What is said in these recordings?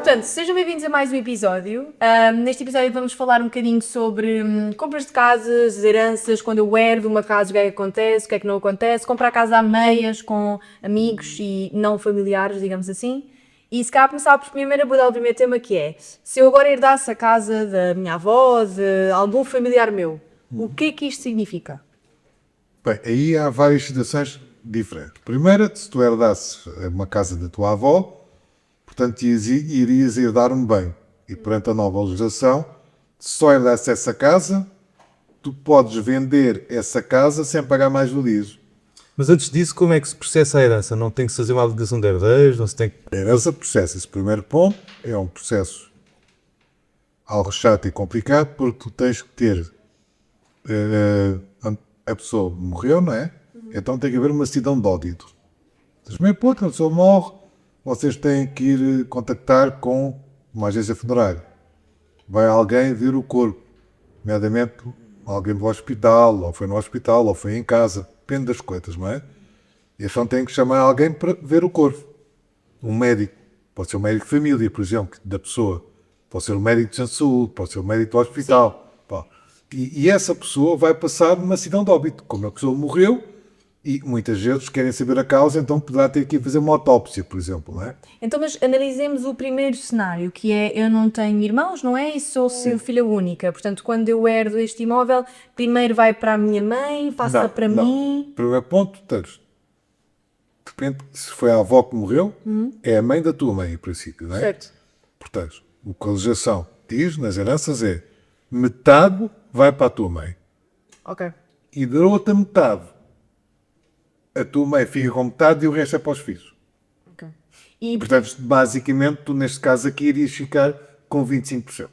Portanto, sejam bem-vindos a mais um episódio. Neste episódio vamos falar um bocadinho sobre compras de casas, heranças, quando eu herdo uma casa, o que é que acontece, o que é que não acontece, comprar casa a meias com amigos e não familiares, digamos assim. E se calhar começar por primeiro abordar o primeiro tema, que é, se eu agora herdasse a casa da minha avó, de algum familiar meu, o que é que isto significa? Bem, aí há várias situações diferentes. Primeiro, se tu herdasses uma casa da tua avó, portanto irias herdar um bem. E perante a nova legislação, se só herdasses essa casa, tu podes vender essa casa sem pagar mais-valias. Mas antes disso, como é que se processa a herança? Não tem que se fazer uma alegação de herdeiros? Não se tem que... A herança processa-se. Primeiro ponto, é um processo algo chato e complicado, porque tu tens que ter... a pessoa morreu, não é? Então tem que haver uma certidão de óbito. Mas primeiro ponto, a pessoa morre, vocês têm que ir contactar com uma agência funerária. Vai alguém ver o corpo, nomeadamente alguém do hospital, ou foi no hospital, ou foi em casa, depende das coisas, não é? E então tem que chamar alguém para ver o corpo. Um médico, pode ser um médico de família, por exemplo, da pessoa, pode ser um médico de centro de saúde, pode ser um médico do hospital. Pá. E essa pessoa vai passar uma certidão de óbito, como a pessoa morreu, e muitas vezes querem saber a causa, então poderá ter que ir fazer uma autópsia, por exemplo, não é? Então, mas analisemos o primeiro cenário, que é, eu não tenho irmãos, não é? E sou filha única. Portanto, quando eu herdo este imóvel, primeiro vai para a minha mãe, passa para mim... Primeiro ponto, tens. Depende, se foi a avó que morreu, é a mãe da tua mãe, em princípio, não é? Certo. Portanto, o que a legislação diz nas heranças é metade vai para a tua mãe. Ok. E da outra metade, a tua mãe fica com metade e o resto é para os filhos. Ok. E, Portanto, basicamente, tu neste caso aqui irias ficar com 25%.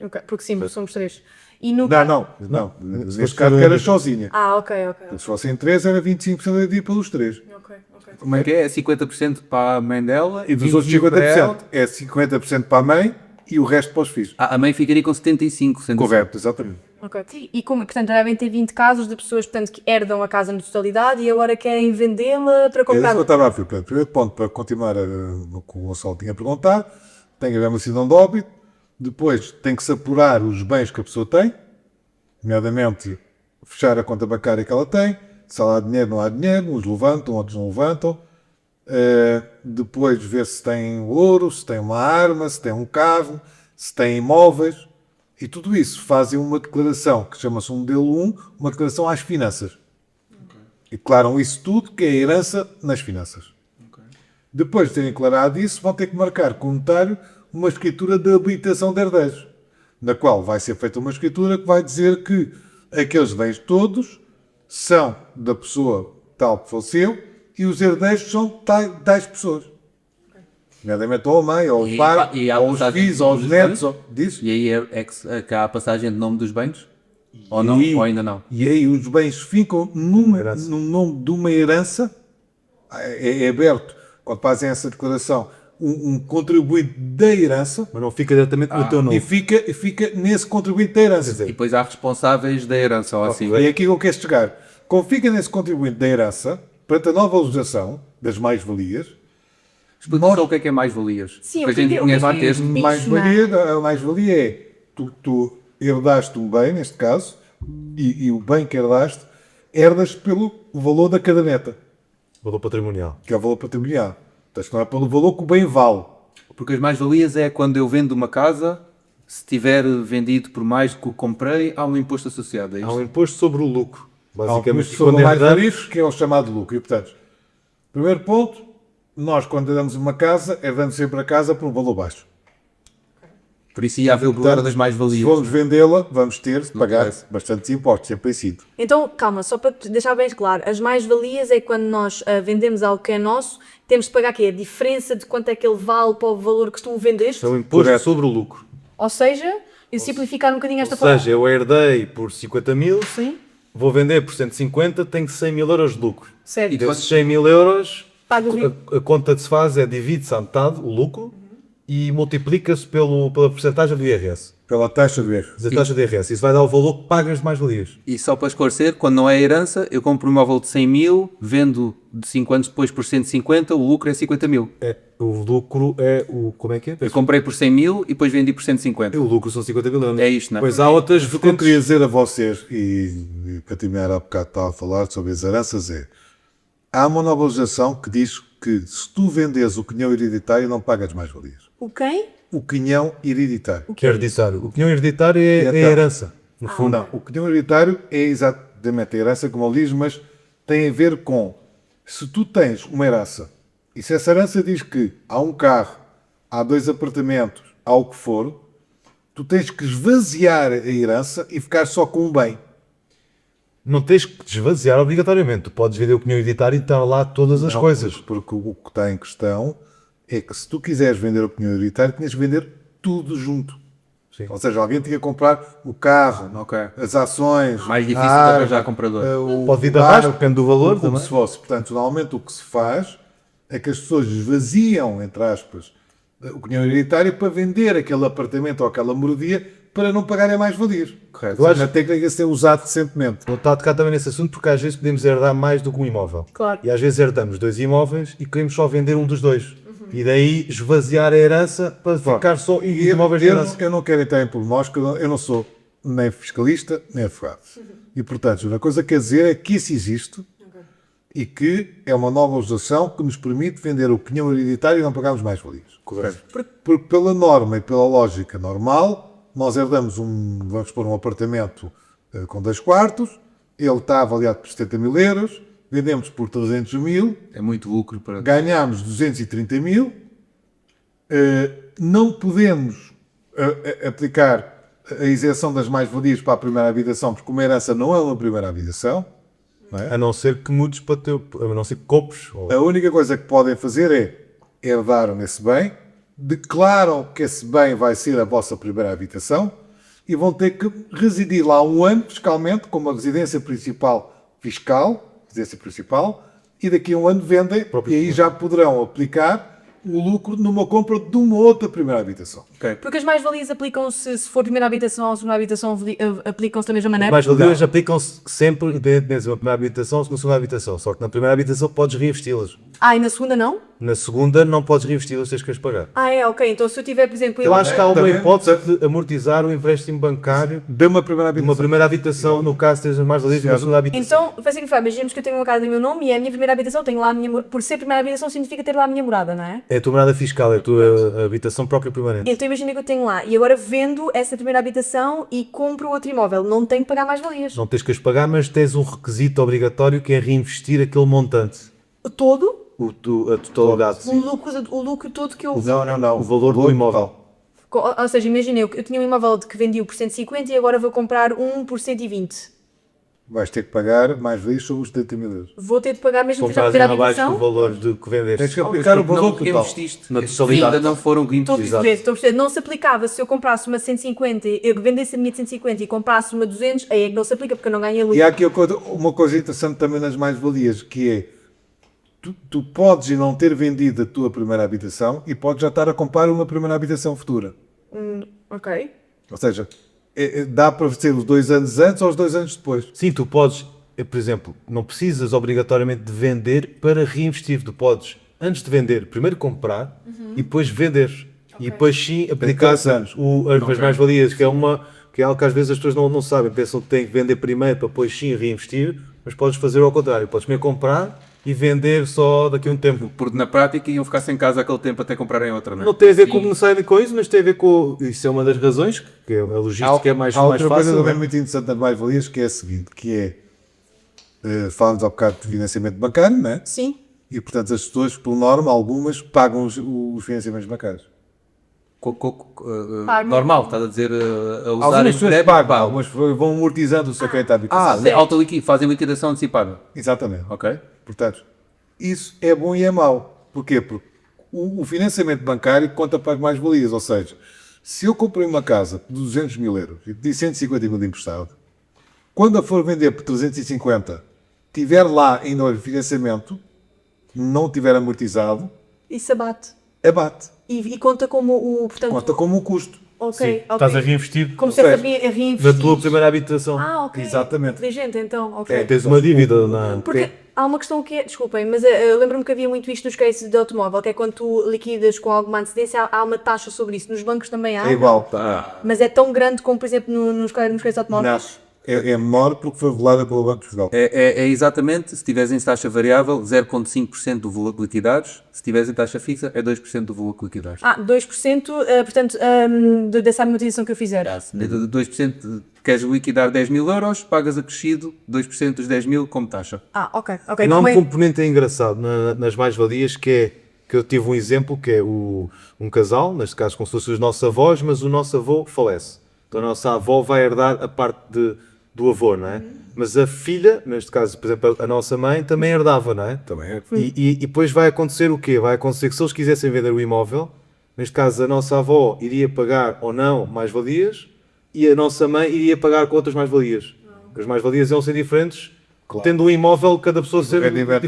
ok, porque sim, somos três. E no... Não. Neste caso, que eras sozinha. Ah, ok. Se fossem três, era 25% a dia pelos três. Ok. Como é que é? É 50% para a mãe dela E dos 25% outros 50% para ela? é 50% para a mãe e o resto para os filhos. A mãe ficaria com 75%. sendo Correto, exatamente. Ok. E como, portanto, devem ter 20 casos de pessoas, portanto, que herdam a casa na totalidade e agora querem vendê-la para É isso comprar... que eu estava a ver. Portanto, primeiro ponto, para continuar o que o Gonçalo tinha perguntado, tem que haver uma certidão de óbito, depois tem que se apurar os bens que a pessoa tem, nomeadamente fechar a conta bancária que ela tem, se lá há dinheiro, não há dinheiro, uns levantam, outros não levantam, depois ver se tem ouro, se tem uma arma, se tem um carro, se tem imóveis, e tudo isso fazem uma declaração que chama-se um modelo 1, uma declaração às finanças. E declaram isso tudo, que é a herança nas finanças. Depois de terem declarado isso, vão ter que marcar com o notário uma escritura de habilitação de herdeiros, na qual vai ser feita uma escritura que vai dizer que aqueles bens todos são da pessoa tal que faleceu e os herdeiros são tais pessoas. Nomeadamente ou a mãe, ou o pai, ou os filhos, ou os netos, disso. E aí é que há a passagem de nome dos bens? Ou não? Ou ainda não? E aí os bens ficam no nome de uma herança, é aberto, quando fazem essa declaração, um contribuinte da herança, Mas não fica diretamente no teu nome. e fica nesse contribuinte da herança. E depois há responsáveis da herança, ou assim. E aqui eu quero chegar. Como fica nesse contribuinte da herança, perante a nova legislação das mais-valias, Explica só o que é mais-valias. Sim, Depois a gente conhece o texto. a mais-valia é tu herdaste um bem, neste caso, e o bem que herdaste, herdas pelo valor da caderneta, Valor patrimonial. que é o valor patrimonial. Portanto, não é pelo valor que o bem vale. Porque as mais-valias é quando eu vendo uma casa, se tiver vendido por mais do que o comprei, há um imposto associado a Há isto. um imposto sobre o lucro. Basicamente, Sobre quando mais herdamos, valis, que é o chamado lucro. E, portanto, primeiro ponto, nós quando herdamos uma casa, herdamos sempre a casa por um valor baixo. Por isso ia haver o problema das Se mais-valias. formos vendê-la, vamos ter de pagar bastantes impostos, sempre sido. Então, calma, só para te deixar bem claro, as mais-valias é quando nós vendemos algo que é nosso, temos de pagar aqui a diferença de quanto é que ele vale para o valor que tu vendeste, é um imposto Correto. sobre o lucro. ou seja, eu simplificar um bocadinho esta Ou forma. seja, eu herdei por 50 mil, Sim, vou vender por 150, tenho 100 mil euros de lucro. certo. Desses 100 mil euros, Paga o a conta que se faz é divide-se à metade o lucro e multiplica-se pela porcentagem do IRS. Pela taxa de erro. Da taxa de IRS. Isso vai dar o valor que pagas de mais-valias. E só para esclarecer, quando não é herança, eu compro um imóvel de 100 mil, vendo de 5 anos depois por 150, o lucro é 50 mil. O lucro é o... Como é que é? Eu comprei por 100 mil e depois vendi por 150. O lucro são 50 mil euros. É isto, não é? Pois há outras O que eu queria vertentes. dizer a vocês, e para terminar há bocado estava a falar sobre as heranças, há uma nova legislação que diz que se tu vendes o quinhão hereditário não pagas mais-valias. O quem? O quinhão hereditário. O que é hereditário? O quinhão hereditário é então? a herança. No fundo. Não, o quinhão hereditário é exatamente a herança, como ele diz, mas tem a ver com se tu tens uma herança e se essa herança diz que há um carro, há 2 apartamentos, há o que for, tu tens que esvaziar a herança e ficar só com um bem. Não tens que esvaziar obrigatoriamente. Tu podes vender o quinhão hereditário e estar lá todas as Não, coisas. Porque o que está em questão é que se tu quiseres vender o quinhão hereditário, tinhas que vender tudo junto. Sim. Ou seja, alguém tinha que comprar o carro, Ok. as ações, Mais difícil a de arma, arranjar comprador. Pode vir de bar, arrasto, depende do valor como também. se fosse. Portanto, normalmente o que se faz é que as pessoas esvaziam, entre aspas, o quinhão hereditário para vender aquele apartamento ou aquela moradia para não pagarem mais valias. Correto. Eu acho que tem que ser usado recentemente. Vou estar a tocar também nesse assunto porque às vezes podemos herdar mais do que um imóvel. Claro. E às vezes herdamos 2 imóveis e queremos só vender um dos 2. E daí esvaziar a herança para ficar só em imóveis de herança. Eu não quero entrar em pormenores, porque eu não sou nem fiscalista, nem advogado. E, portanto, uma coisa que quer dizer é que isso existe e que é uma nova legislação que nos permite vender o quinhão hereditário e não pagarmos mais valias. Correto. Porque pela norma e pela lógica normal, nós herdamos vamos pôr um apartamento com 2 quartos, ele está avaliado por 70 mil euros, vendemos por 300 mil, É muito lucro para... ganhamos 230 mil, não podemos aplicar a isenção das mais-valias para a primeira habitação, porque uma herança não é uma primeira habitação. Não é? A não ser que mudes para teu... A não ser que compres. Ou... A única coisa que podem fazer é herdaram esse bem, declaram que esse bem vai ser a vossa primeira habitação e vão ter que residir lá um ano fiscalmente, como a residência principal fiscal, residência principal, e daqui a um ano vendem e aí já poderão aplicar o lucro numa compra de uma outra primeira habitação. Porque as mais-valias aplicam-se, se for primeira habitação ou segunda habitação, aplicam-se da mesma maneira? Mais valias aplicam-se sempre, independentemente de uma primeira habitação ou uma segunda habitação. Só que na primeira habitação podes reinvesti-las. Ah, e na segunda não? Na segunda não podes reinvesti-las, tens que as pagar. Ah, é, ok. Então se eu tiver, por exemplo... Eu acho que há uma também, hipótese de amortizar o empréstimo bancário De uma primeira de habitação. uma primeira habitação, no caso tens as mais-valias de uma segunda habitação. Então, faz assim, imaginemos que eu tenho uma casa em meu nome e é a minha primeira habitação, tenho lá a minha... Por ser primeira habitação significa ter lá a minha morada, não é? É a tua morada fiscal, é a tua habitação própria permanente. Então imagina que eu tenho lá e agora vendo essa primeira habitação e compro outro imóvel. Não tenho que pagar mais valias. Não tens que as pagar, mas tens um requisito obrigatório que é reinvestir aquele montante. Todo A totalidade. o lucro todo que eu... O valor do imóvel. Ou seja, imagina eu tinha um imóvel que vendi por 150 e agora vou comprar um por 120. Vais ter que pagar mais valias sobre os 70 mil euros. Vou ter de pagar mesmo que já Comprares primeira abaixo do habitação? valor de que vendeste. Tens que aplicar o valor Não total. investiste. Na totalidade. Ainda não foram Estou a reimprimidos. perceber, estou a perceber. Não se aplicava se eu comprasse uma 150, eu vendesse a minha de 150 e comprasse uma 200, aí é que não se aplica porque eu não ganhei lucro. E há aqui uma coisa interessante também nas mais-valias, que é tu podes não ter vendido a tua primeira habitação e podes já estar a comprar uma primeira habitação futura. Ok. Ou seja, dá para ser os 2 anos antes ou os 2 anos depois. Sim, tu podes, por exemplo, não precisas obrigatoriamente de vender para reinvestir. Tu podes, antes de vender, primeiro comprar e depois vender. E depois sim aplicar 10 anos. as mais-valias, que é algo que às vezes as pessoas não sabem. Pensam que têm que vender primeiro para depois sim reinvestir, mas podes fazer ao contrário. Podes primeiro comprar e vender só daqui a um tempo. Porque na prática iam ficar sem casa aquele tempo até comprarem outra, não é? Não tem a ver com necessariamente com isso, mas tem a ver com... Isso é uma das razões, que é a logística é mais Há outra coisa fácil. também Né? muito interessante nas mais-valias, que é a seguinte, que é, falamos há bocado de financiamento bancário, não é? Sim. E, portanto, as pessoas, por norma, algumas pagam os financiamentos bancários. Normal, estás a dizer a usar Algumas pessoas crédito, pagam, pagam. algumas vão amortizando o seu crédito à habitação. Autoliquidez, fazem liquidação antecipada. Exatamente. Ok. Portanto, isso é bom e é mau. Porquê? Porque o financiamento bancário conta para as mais-valias. Ou seja, se eu comprei uma casa de 200 mil euros e pedi 150 mil de emprestado, quando a for vender por 350, tiver lá ainda o financiamento, não tiver amortizado, Isso abate. abate. E conta como o. Portanto, Conta como um custo. ok, ok. Estás a reinvestir Como se fosse a na reinvestir. tua primeira habitação. Ah, ok. Exatamente. Inteligente, então, ok. Tens uma dívida na... Porque há uma questão que é, desculpem, mas eu lembro-me que havia muito isto nos cases de automóvel, que é quando tu liquidas com alguma antecedência, há uma taxa sobre isso. Nos bancos também há. É igual. Mas é tão grande como, por exemplo, nos cases de automóveis. Não. É menor porque foi regulada pelo Banco de Portugal. É exatamente, se tiveres em taxa variável, 0,5% do valor de liquidados. Se tiveres em taxa fixa, é 2% do valor de liquidados. 2%, portanto, dessa amortização que eu fizer. 2%, queres liquidar 10 mil euros, pagas acrescido 2% dos 10 mil como taxa. Ok. E não há Como um é- componente engraçado nas mais-valias que eu tive um exemplo que é um casal, neste caso como se fossem os nossos avós, mas o nosso avô falece. Então a nossa avó vai herdar a parte do avô, não é? Mas a filha, neste caso, por exemplo, a nossa mãe também herdava, não é? Também. E depois vai acontecer o quê? Vai acontecer que se eles quisessem vender o imóvel, neste caso a nossa avó iria pagar ou não mais-valias e a nossa mãe iria pagar com outras mais-valias. As mais-valias iam ser diferentes, tendo um imóvel cada pessoa ser diferente.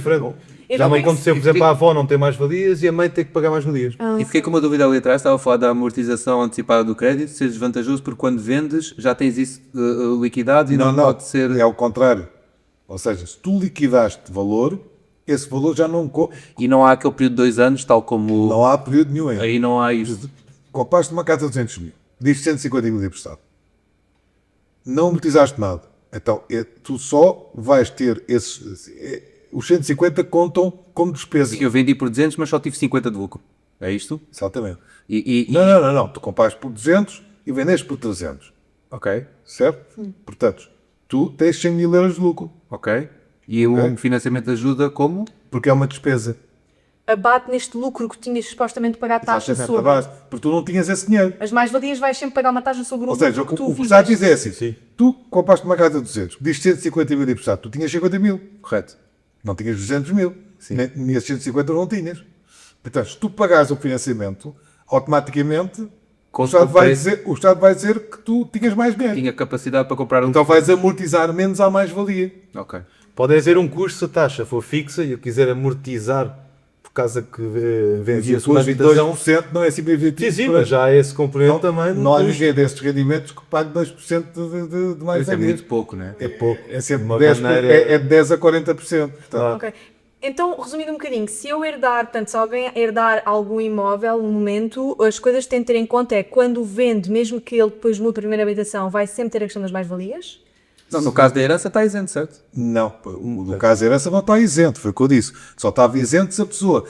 Já me aconteceu, por exemplo, a avó não ter mais-valias e a mãe ter que pagar mais-valias. E fiquei com uma dúvida ali atrás, estava a falar da amortização antecipada do crédito, ser desvantajoso porque quando vendes já tens isso liquidado e não pode ser... É ao contrário. Ou seja, se tu liquidaste valor, esse valor já não... E não há aquele período de 2 anos, tal como... Não há período nenhum ainda. Aí não há isso. Compraste uma casa de 200 mil. Diz 150 mil emprestado. Não amortizaste nada. Então, tu só vais ter esses... os 150 contam como despesa. Eu vendi por 200, mas só tive 50 de lucro. É isto? Exatamente. E... Não. Tu compraste por 200 e vendeste por 300. Ok, Certo? Portanto, tu tens 100 mil euros de lucro. ok. E o financiamento ajuda como? Porque é uma despesa. Abate neste lucro que tinhas supostamente pagar taxa Exatamente, sobre. a base. Porque tu não tinhas esse dinheiro. As mais-valias vais sempre pagar uma taxa sobre o Ou lucro seja, que tu o que está a fizeste. dizer é assim. Tu compraste uma casa de 200, diz 150 mil emprestado, tu tinhas 50 mil. Correto. Não tinhas 200 mil. Nem esses 150 não tinhas. Portanto, se tu pagares o financiamento, automaticamente o Estado vai dizer que tu tinhas mais dinheiro. Tinha capacidade para comprar um... Então vais amortizar menos à mais-valia. Ok. Pode haver um custo se a taxa for fixa e eu quiser amortizar por causa que vendi a segunda habitação. 2% não é simplesmente Sim, mas já há esse componente também. Não há ninguém desses rendimentos que pague 2% de mais Isso é muito pouco, né? É pouco. É sempre Uma 10, maneira- é de 10 a 40%. Portanto, Ok. Então, resumindo um bocadinho, se eu herdar, portanto, se alguém herdar algum imóvel no momento, as coisas que têm de ter em conta é quando vende, mesmo que ele depois mude a primeira habitação, vai sempre ter a questão das mais-valias? Não, no caso da herança está isento, certo? não, no caso da herança não está isento, foi o que eu disse. Só estava isento se a pessoa.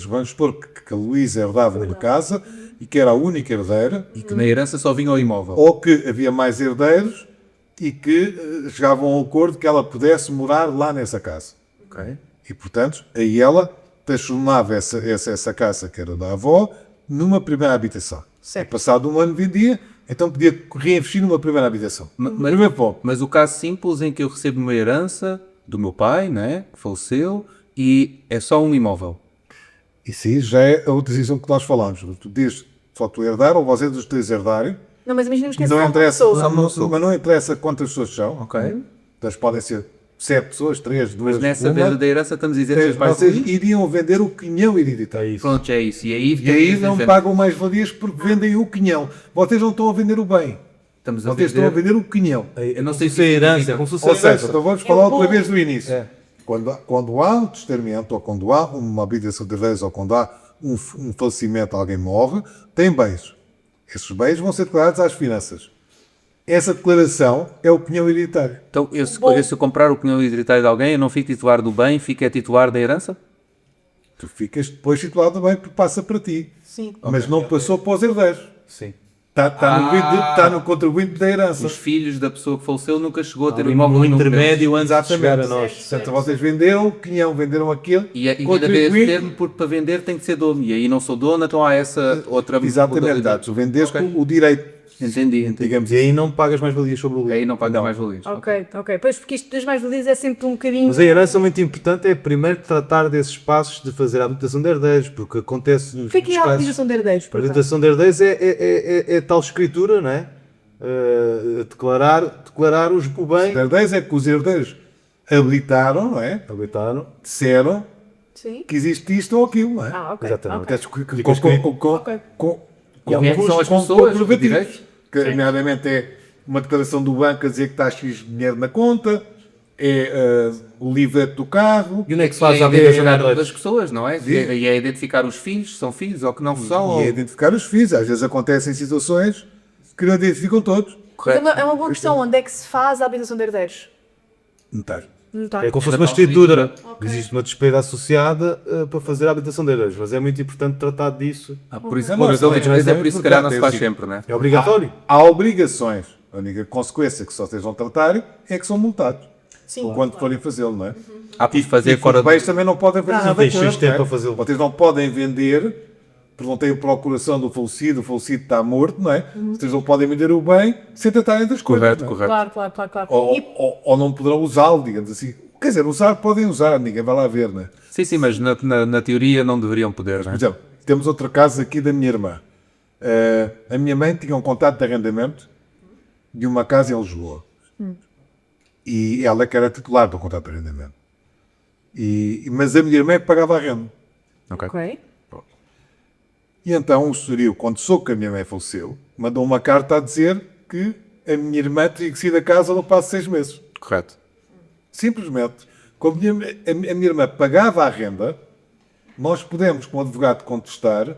Vamos supor que a Luísa herdava uma casa e que era a única herdeira, E que na herança só vinha o imóvel. ou que havia mais herdeiros e que chegavam a um acordo que ela pudesse morar lá nessa casa. Ok. E, portanto, aí ela transformava essa casa, que era da avó, numa primeira habitação. Certo. E passado um ano vendia, então podia reinvestir numa primeira habitação. Primeiro ponto. Mas o caso simples em que eu recebo uma herança do meu pai, né, que faleceu, e é só um imóvel. Isso aí já é a outra decisão que nós falamos. Tu dizes só tu herdar, ou vocês os três herdarem. Não, mas imaginemos que é Não só uma interessa, pessoa. mas não interessa quantas pessoas são. Ok. Então, podem ser 7 pessoas, 3, 2, Mas nessa venda da herança estamos isentos das vocês mais-valias. iriam vender o quinhão hereditário. É isso. Pronto, é isso. E aí, E aí não pagam mais-valias porque vendem o quinhão. Vocês não estão a vender o bem. Estamos a Vocês estão a vender o quinhão. Eu não sei se é herança, como se fosse Ou seja, herança. então vamos falar outra bom. vez do início. Quando há um testamento, ou quando há uma habitação de herdeiros, ou quando há um falecimento, alguém morre, tem bens. Esses bens vão ser declarados às finanças. Essa declaração é o quinhão hereditário. Então, se eu comprar o quinhão hereditário de alguém, eu não fico titular do bem, fico titular da herança? Tu ficas depois titulado do bem porque passa para ti. Sim. Mas não passou para os herdeiros. Sim. Está no contribuinte da herança. Os filhos da pessoa que faleceu nunca chegou a ter o Um imóvel no nome intermédio deles. antes de chegar a nós. Portanto, vocês venderam o quinhão, venderam aquele. E ainda vê esse termo porque para vender tem que ser dono. E aí não sou dono, então há essa outra Exatamente. modalidade. Tu vendeste Ok. o direito. Entendi. Digamos, E aí não pagas mais-valias sobre o lucro. Aí não paga mais valias. Ok. Pois porque isto das mais-valias é sempre um bocadinho. Mas a herança muito importante é primeiro tratar desses passos de fazer a habilitação de herdeiros, porque acontece nos O que é a habilitação de herdeiros? A por acaso? habilitação de herdeiros é tal escritura, não é? Declarar o bem. Os herdeiros é que os herdeiros habilitaram, não é? Habilitaram. Disseram Sim. que existe isto ou aquilo, não é? Ah, ok. Exatamente. ok. Até que Com- fica escrito. Ok. E quem é que são as com pessoas, os comprovativos. direitos? Que, nomeadamente, é uma declaração do banco a dizer que está X dinheiro na conta, é o livret do carro, E onde é que se faz a a habilitação identificar de das pessoas, não é? E é identificar os filhos, são filhos ou que não são. e é identificar os filhos. Às vezes acontecem situações que não identificam todos. Mas é uma boa questão. Onde é que se faz a habilitação de herdeiros? Notário. Notário. É como se fosse uma escritura. Existe uma despesa associada para fazer a habilitação de herdeiros, mas é muito importante tratar disso. Por isso, Não, por não, outras não, vezes é não, por isso que não, se calhar não não, se faz eu sempre, não é? É obrigatório. Há obrigações. A única consequência que só estejam tratar é que são multados. Sim. Quando forem fazê-lo, não é? Há por fazer E fora os bens também não podem fazer nada tem com X eles, tempo não é? para fazê-lo. Vocês não podem vender, porque não têm procuração do falecido, o falecido está morto, não é? Vocês não podem vender o bem sem tratarem das coisas. Correto, não é? correto. Claro. Ou não poderão usá-lo, digamos assim. Quer dizer, usar podem usar, ninguém vai lá ver, não é? Sim, mas na teoria não deveriam poder, não Por é? exemplo, temos outro caso aqui da minha irmã. A minha mãe tinha um contrato de arrendamento de uma casa em Lisboa. E ela que era titular do contrato de arrendamento. Mas a minha irmã é que pagava a renda. Ok. E então o senhorio, quando soube que a minha mãe faleceu, mandou uma carta a dizer que a minha irmã tinha que sair da casa no prazo de 6 meses. Correto. Simplesmente, como a minha irmã pagava a renda, nós pudemos, com o advogado, contestar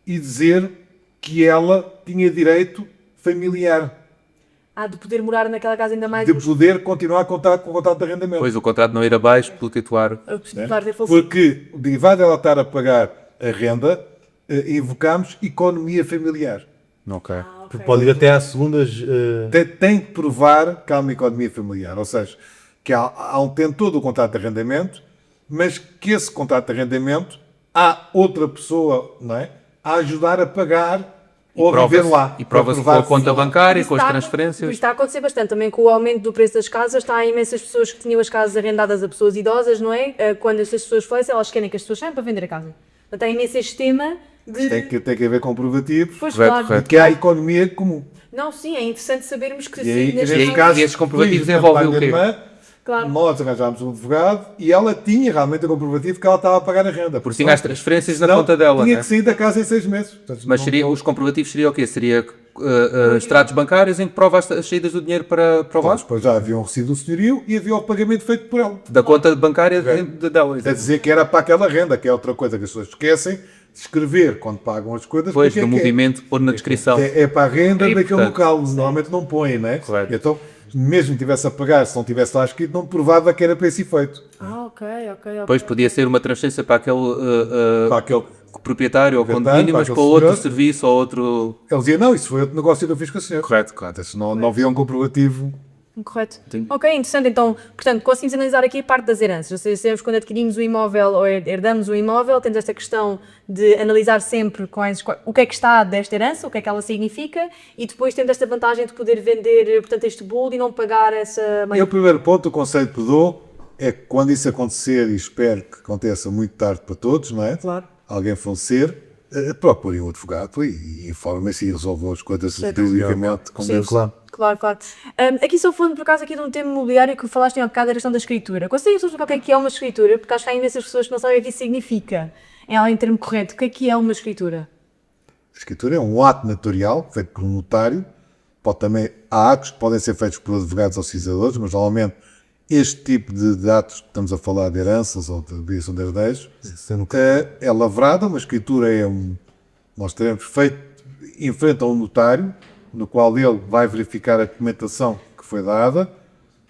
e dizer que ela tinha direito familiar De poder morar naquela casa ainda mais. de poder continuar com o contrato de arrendamento. Pois o contrato não ir abaixo pelo titular. A né? titular ter falecido. Porque, derivado dela estar a pagar a renda, invocamos economia familiar. Ok. Ok. Pode ir até às segundas. Tem que provar que há uma economia familiar, ou seja, que há um tentor do contrato de arrendamento, mas que esse contrato de arrendamento há outra pessoa, não é, a ajudar a pagar ou a viver lá. E prova-se com Para a provar conta que- bancária, Isso com as está- transferências. Isso está a acontecer bastante também com o aumento do preço das casas. Está há imensas pessoas que tinham as casas arrendadas a pessoas idosas, não é? Quando essas pessoas falecem, elas querem que as pessoas saiam para vender a casa. Portanto, há imenso este tema de. Tem que haver comprovativos Pois, Correto, claro. correto. de que há economia comum. Não, sim, é interessante sabermos que E aí, sim, neste neste aí- caso- caso, esses comprovativos fui envolvem para a o quê? minha irmã, Claro. Nós arranjámos um advogado e ela tinha realmente o comprovativo que ela estava a pagar a renda. Porque tinha as transferências na senão conta dela, Tinha né? que sair da casa em 6 meses. Portanto, Mas não- seria, os comprovativos seriam o quê? Seria extratos bancários em que prova as saídas do dinheiro para o Claro, banco? depois já havia um recibo do senhorio e havia o pagamento feito por ela. Da conta bancária dela. A dizer que era para aquela renda, que é outra coisa que as pessoas esquecem de escrever quando pagam as coisas. Depois porque do é que é. movimento, pôr na descrição. É para a renda É daquele importante. local, normalmente não põe, né? Correto. Então, mesmo que tivesse a pagar, se não tivesse lá escrito, não provava que era para esse efeito. Ok. Depois podia ser uma transferência para aquele Para aquele... proprietário ou Proprietário, condomínio, para mas aquele para outro senhor. serviço ou outro... Ele dizia, não, isso foi outro negócio que eu fiz com o senhor. Correto, claro. Portanto, não havia um comprovativo. Correto. Sim. Ok, interessante. Então, portanto, conseguimos analisar aqui a parte das heranças. Ou seja, sabemos quando adquirimos o imóvel ou herdamos o imóvel, temos esta questão de analisar sempre o que é que está desta herança, o que é que ela significa, e depois temos esta vantagem de poder vender, portanto, este bolo e não pagar essa... E o primeiro ponto, o conselho que dou, é que quando isso acontecer, e espero que aconteça muito tarde para todos, não é? Claro. Alguém falecer, procurem um advogado e informem-se e resolvam as coisas juridicamente. como deve ser. Claro. Claro. Aqui só falando por acaso aqui de um tema imobiliário que falaste em bocado, a questão da escritura. Consegues explicar o que é uma escritura? Porque acho que há imensas pessoas que não sabem o que isso significa. Em termo correto, o que é uma escritura? A escritura é um ato notarial feito por um notário. Há atos que podem ser feitos por advogados ou cisadores, mas normalmente este tipo de atos, estamos a falar de heranças ou de divisão de herdeiros, é lavrada. Uma escritura nós teremos feito em frente a um notário, no qual ele vai verificar a documentação que foi dada,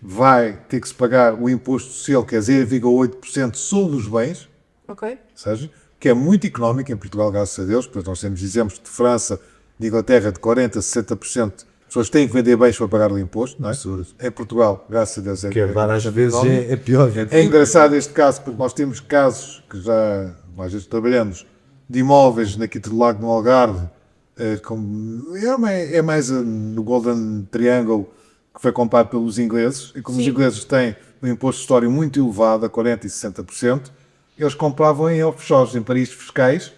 vai ter que se pagar o imposto social, que é 0,8% sobre os bens, Ok. ou seja, que é muito económico em Portugal, graças a Deus, porque nós temos exemplos de França, de Inglaterra, de 40%, 60%, as pessoas têm que vender bens para pagar o imposto, não é? Em Portugal, graças a Deus, Que herdar às vezes é pior. é engraçado este caso, porque nós temos casos que já, às vezes trabalhamos, de imóveis aqui do Lago no Algarve, é mais no Golden Triangle, que foi comprado pelos ingleses, e como os Sim. ingleses têm um imposto de história muito elevado, a 40% e 60%, eles compravam em offshores, em paraísos fiscais,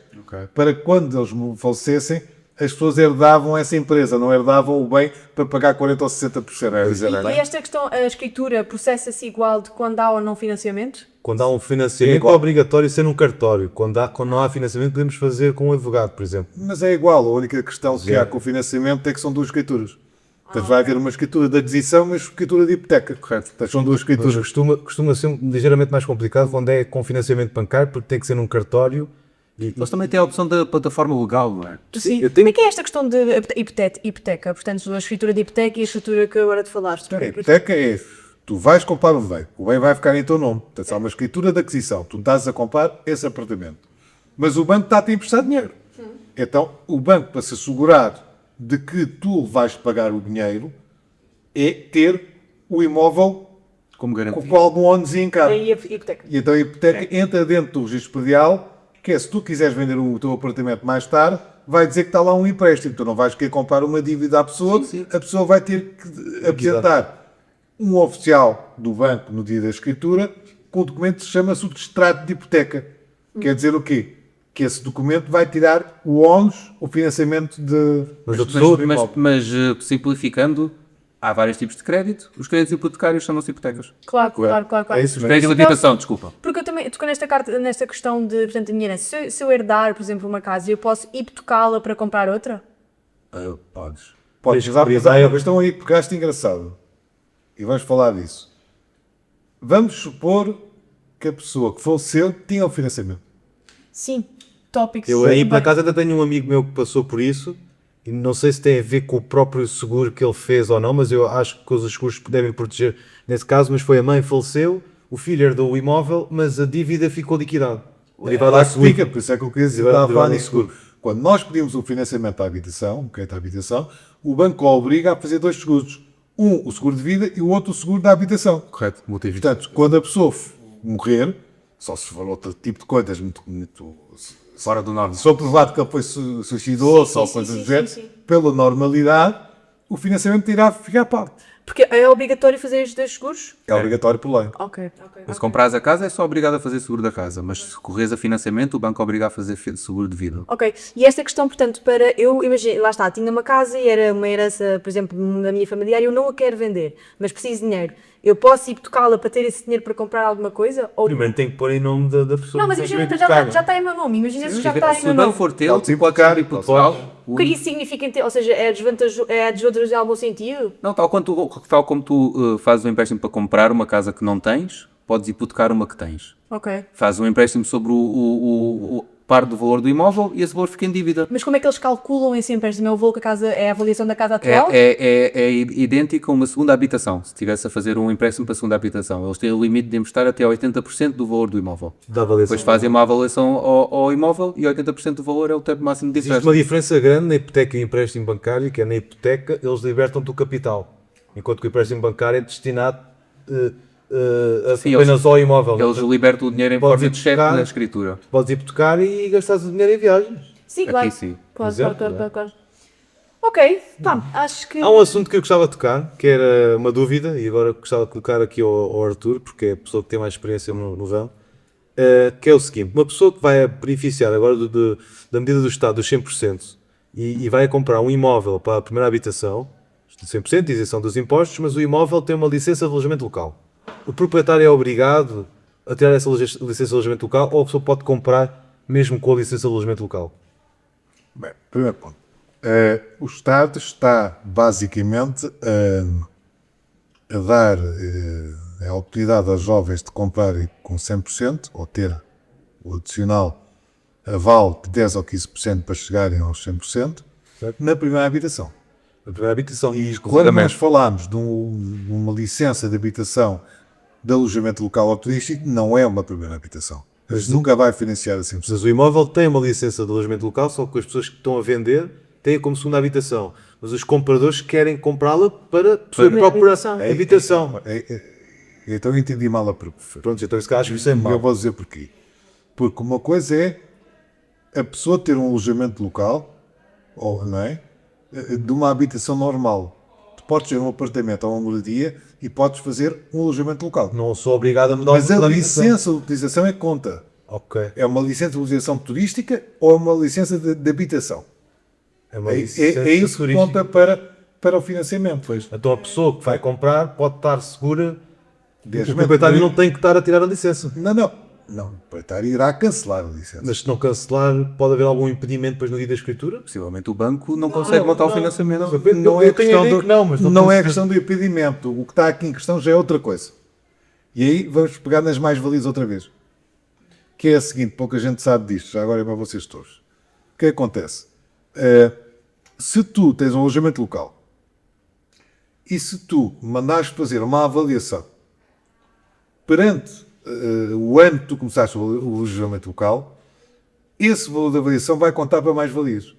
para que quando eles falecessem, as pessoas herdavam essa empresa, não herdavam o bem para pagar 40% ou 60%. E esta questão, a escritura processa-se igual de quando há ou não financiamento? Quando há um financiamento, é igual. obrigatório ser num cartório. Quando não há financiamento, podemos fazer com um advogado, por exemplo. Mas é igual, a única questão que há com o financiamento é que são duas escrituras. Portanto, vai haver uma escritura de aquisição e uma escritura de hipoteca. Correto. Portanto, são duas Mas escrituras. costuma ser ligeiramente mais complicado quando é com financiamento bancário, porque tem que ser num cartório. Eles também têm a opção da plataforma legal, não é? Sim. eu tenho- Como é que é esta questão de hipoteca? Portanto, a escritura de hipoteca e a escritura que agora te falaste. A hipoteca é, tu vais comprar um bem, o bem vai ficar em teu nome. Portanto, há uma escritura de aquisição. Tu estás a comprar esse apartamento. Mas o banco está-te a emprestar dinheiro. Então, o banco, para se assegurar de que tu vais pagar o dinheiro, é ter o imóvel Como garantia. com algum ónus em casa. E a hipoteca. E então a hipoteca entra dentro do registro predial, que é se tu quiseres vender o teu apartamento mais tarde, vai dizer que está lá um empréstimo. Tu não vais querer comprar uma dívida à pessoa, a pessoa vai ter que apresentar um oficial do banco no dia da escritura com o documento que chama-se o extrato de hipoteca. Quer dizer o quê? Que esse documento vai tirar o ónus, o financiamento de... Mas a pessoa, Mas, simplificando, há vários tipos de crédito. Os créditos hipotecários chamam-se hipotecas. Claro. É isso mesmo. Crédito de habitação, desculpa. Porque eu também estou nesta questão de, portanto, a minha herança. Se eu herdar, por exemplo, uma casa, eu posso hipotecá-la para comprar outra? Podes. Podes Tens usar, mas há propriedade. uma questão aí, porque acho engraçado. E vamos falar disso. Vamos supor que a pessoa que faleceu tinha o financiamento. Sim. Tópicos. eu aí por também. acaso ainda tenho um amigo meu que passou por isso, e não sei se tem a ver com o próprio seguro que ele fez ou não, mas eu acho que os seguros devem proteger nesse caso, mas foi a mãe faleceu, o filho herdou o imóvel, mas a dívida ficou liquidada. Derivada Lá à seguro. explica, por isso é que eu queria dizer, Derivado estava a falar ao nisso seguro. Quando nós pedimos o financiamento à habitação, um crédito à habitação, o banco obriga a fazer dois seguros. Um, o seguro de vida, e o outro, o seguro da habitação. Correto. Portanto, quando a pessoa morrer, só se for outro tipo de coisas muito fora do normal, se for provado que ele foi suicidou-se ou coisas do género, pela normalidade, o financiamento irá ficar pago. Porque é obrigatório fazer estes dois seguros? É obrigatório por lei. Ok. Se comprares a casa, é só obrigado a fazer seguro da casa. Mas se corres a financiamento, o banco obriga a fazer seguro de vida. Ok. E esta questão, portanto, para eu imagino, lá está, tinha uma casa e era uma herança, por exemplo, da minha familiar e eu não a quero vender, mas preciso de dinheiro. Eu posso hipotecá-la para ter esse dinheiro para comprar alguma coisa? Ou... Primeiro tem que pôr em nome da pessoa. Não, mas que imagina tem que que já está em meu nome. Imagina se já está em Se meu o banco nome. for teu, Pode-se tu podes hipotecar, hipotecá-lo. O que é que isso significa? Ou seja, é desvantajoso em algum sentido? Não, tal como tu fazes um empréstimo para comprar uma casa que não tens, podes hipotecar uma que tens. Ok. Fazes um empréstimo sobre o par do valor do imóvel e esse valor fica em dívida. Mas como é que eles calculam esse empréstimo? É o valor que a casa, é a avaliação da casa atual? É idêntico a uma segunda habitação. Se estivesse a fazer um empréstimo para a segunda habitação, eles têm o limite de emprestar até 80% do valor do imóvel. Da avaliação. Depois fazem uma avaliação ao imóvel e 80% do valor é o teto máximo de Existe empréstimo. uma diferença grande na hipoteca e empréstimo bancário, que é na hipoteca eles libertam-te o capital, enquanto que o empréstimo bancário é destinado Sim, apenas ao imóvel. Eles libertam o dinheiro em Podes forma de cheque hipotecar. na escritura. Podes hipotecar e gastar o dinheiro em viagens. Sim, claro. Aqui sim. Claro, Exemplo, claro. Ok, pá, acho que... Há um assunto que eu gostava de tocar, que era uma dúvida, e agora gostava de colocar aqui ao Arthur, porque é a pessoa que tem mais experiência no ramo, que é o seguinte: uma pessoa que vai beneficiar agora da medida do Estado dos 100% e vai comprar um imóvel para a primeira habitação, de 100%, isenção dos impostos, mas o imóvel tem uma licença de alojamento local. O proprietário é obrigado a tirar essa licença de alojamento local, ou a pessoa pode comprar mesmo com a licença de alojamento local? Bem, primeiro ponto. O Estado está basicamente a dar a oportunidade aos jovens de comprarem com 100% ou ter o adicional aval de 10 ou 15% para chegarem aos 100% na primeira habitação. A primeira habitação. E quando nós falamos de uma licença de habitação de alojamento local ou turístico, não é uma primeira habitação. Mas nunca vai financiar a 100%. Mas o imóvel tem uma licença de alojamento local, só que as pessoas que estão a vender têm como segunda habitação. Mas os compradores querem comprá-la para a sua própria habitação. Então eu entendi mal a pergunta. Pronto, então acho que isso é Eu mau. vou dizer porquê. Porque uma coisa é a pessoa ter um alojamento local, ou não é? De uma habitação normal. Tu podes ter um apartamento ou uma moradia e podes fazer um alojamento local. Não sou obrigado a mudar Mas a de licença de utilização é que conta. Ok. É uma licença de utilização turística ou é uma licença de habitação? É uma É licença isso que turística. conta para o financiamento. Pois. Então a pessoa que vai comprar pode estar segura 10 O proprietário metros. não tem que estar a tirar a licença. Não, o proprietário irá cancelar a licença. Mas se não cancelar, pode haver algum impedimento depois no dia da escritura? Possivelmente o banco não consegue montar o financiamento. Não é Eu tenho a questão ideia do, que não, mas não não tenho é certeza. questão do impedimento. O que está aqui em questão já é outra coisa. E aí vamos pegar nas mais-valias outra vez. Que é a seguinte, pouca gente sabe disto, já agora é para vocês todos. O que acontece? Se tu tens um alojamento local e se tu mandares fazer uma avaliação perante o ano que tu começaste o alojamento local, esse valor de avaliação vai contar para mais-valias.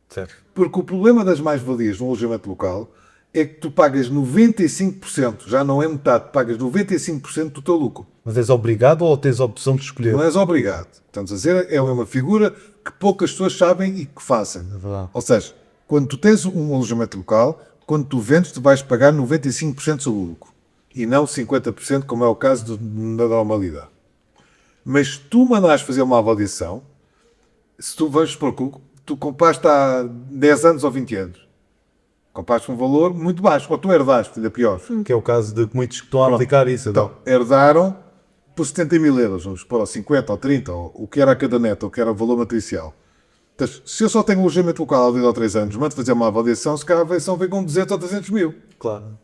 Certo. Porque o problema das mais-valias no alojamento local é que tu pagas 95%, já não é metade, pagas 95% do teu lucro. Mas és obrigado ou tens a opção de escolher? Não és obrigado. Estamos a dizer, é uma figura que poucas pessoas sabem e que fazem. verdade. Ou seja, quando tu tens um alojamento local, quando tu vendes, tu vais pagar 95% sobre o lucro. E não 50%, como é o caso da normalidade. Mas se tu mandares fazer uma avaliação, se tu vais supor que tu compraste há 10 anos ou 20 anos, compraste um valor muito baixo, ou tu herdaste, ainda pior. Que é o caso de muitos que estão a aplicar isso. Então, herdaram por 70 mil euros, vamos supor, ou 50 ou 30, ou o que era a caderneta, ou o que era o valor matricial. Então, se eu só tenho alojamento local há 2 ou 3 anos, mando fazer uma avaliação, se calhar a avaliação vem com 200 ou 300 mil. Claro.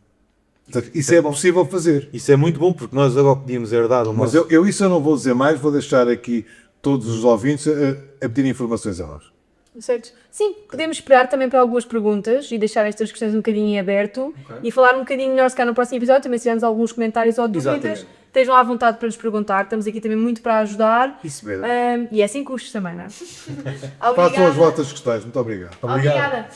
Portanto, isso é possível fazer. Isso é muito bom porque nós agora podíamos herdar o Mas nosso... isso eu não vou dizer mais, vou deixar aqui todos os ouvintes a pedir informações a nós. Certo? Sim, podemos esperar também para algumas perguntas e deixar estas questões um bocadinho em aberto e falar um bocadinho melhor se calhar no próximo episódio. Também se tivermos alguns comentários ou dúvidas, Exatamente. estejam à vontade para nos perguntar. Estamos aqui também muito para ajudar. Isso mesmo. E é sem custos também, não é? Façam as vossas questões. Muito obrigado. Obrigada.